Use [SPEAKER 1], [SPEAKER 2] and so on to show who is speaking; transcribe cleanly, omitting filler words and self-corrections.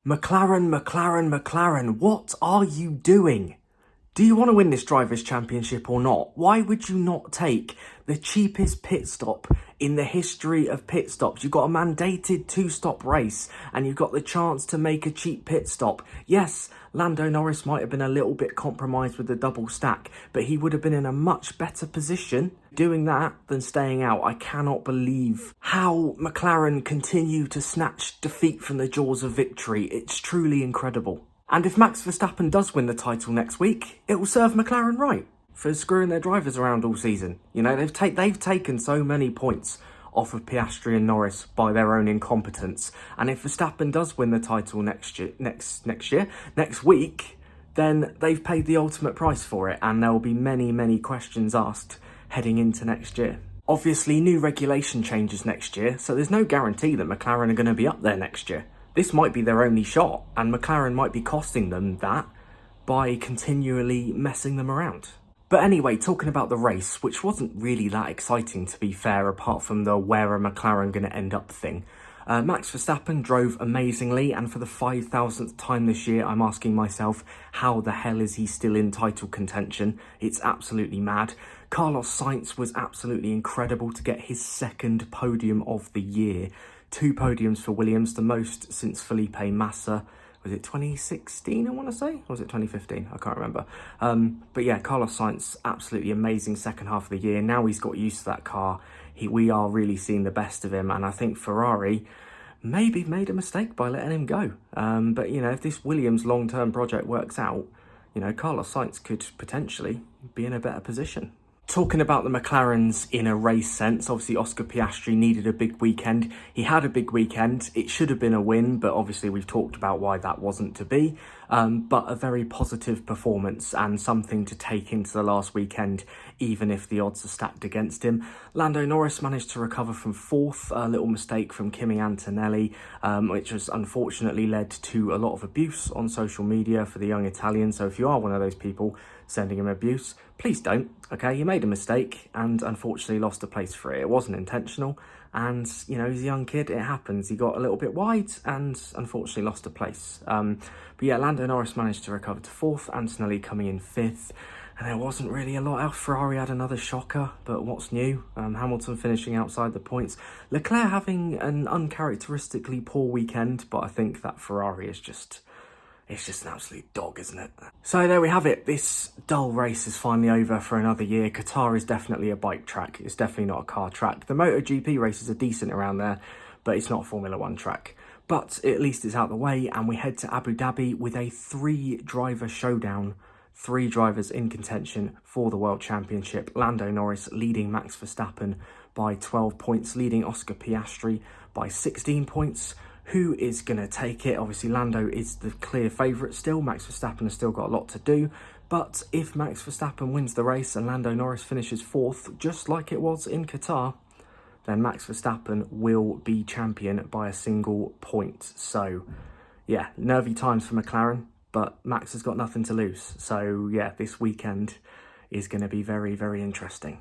[SPEAKER 1] McLaren, McLaren, McLaren, what are you doing? Do you want to win this Drivers' Championship or not? Why would you not take the cheapest pit stop in the history of pit stops? You've got a mandated two-stop race and you've got the chance to make a cheap pit stop. Yes, Lando Norris might have been a little bit compromised with the double stack, but he would have been in a much better position doing that than staying out. I cannot believe how McLaren continue to snatch defeat from the jaws of victory. It's truly incredible. And if Max Verstappen does win the title next week, it will serve McLaren right for screwing their drivers around all season. You know, they've taken so many points off of Piastri and Norris by their own incompetence. And if Verstappen does win the title next week, then they've paid the ultimate price for it. And there will be many, many questions asked heading into next year. Obviously, new regulation changes next year, so there's no guarantee that McLaren are going to be up there next year. This might be their only shot, and McLaren might be costing them that by continually messing them around. But anyway, talking about the race, which wasn't really that exciting to be fair, apart from the where are McLaren going to end up thing. Max Verstappen drove amazingly, and for the 5,000th time this year, I'm asking myself, how the hell is he still in title contention? It's absolutely mad. Carlos Sainz was absolutely incredible to get his second podium of the year. 2 podiums for Williams, the most since Felipe Massa. Was it 2016, I want to say? Or was it 2015? I can't remember. But yeah, Carlos Sainz, absolutely amazing second half of the year. Now he's got used to that car. We are really seeing the best of him. And I think Ferrari maybe made a mistake by letting him go. But, you know, if this Williams long-term project works out, you know, Carlos Sainz could potentially be in a better position. Talking about the McLarens in a race sense, obviously Oscar Piastri needed a big weekend. He had a big weekend. It should have been a win, but obviously we've talked about why that wasn't to be. But a very positive performance and something to take into the last weekend, even if the odds are stacked against him. Lando Norris managed to recover from 4th, a little mistake from Kimi Antonelli, which has unfortunately led to a lot of abuse on social media for the young Italian. So if you are one of those people sending him abuse, please don't, okay? You made a mistake and unfortunately lost a place for it. It wasn't intentional, and, you know, he's a young kid, it happens. He got a little bit wide and unfortunately lost a place. But yeah, Lando Norris managed to recover to 4th, Antonelli coming in 5th, and there wasn't really a lot else. Ferrari had another shocker, but what's new? Hamilton finishing outside the points. Leclerc having an uncharacteristically poor weekend, but I think that Ferrari is just... it's just an absolute dog, isn't it? So there we have it. This dull race is finally over for another year. Qatar is definitely a bike track. It's definitely not a car track. The MotoGP races are decent around there, but it's not a Formula 1 track. But at least it's out the way, and we head to Abu Dhabi with a 3-driver showdown. 3 drivers in contention for the World Championship. Lando Norris leading Max Verstappen by 12 points, leading Oscar Piastri by 16 points. Who is going to take it? Obviously, Lando is the clear favourite still. Max Verstappen has still got a lot to do. But if Max Verstappen wins the race and Lando Norris finishes 4th, just like it was in Qatar, then Max Verstappen will be champion by a single point. So, yeah, nervy times for McLaren, but Max has got nothing to lose. So, yeah, this weekend is going to be very, very interesting.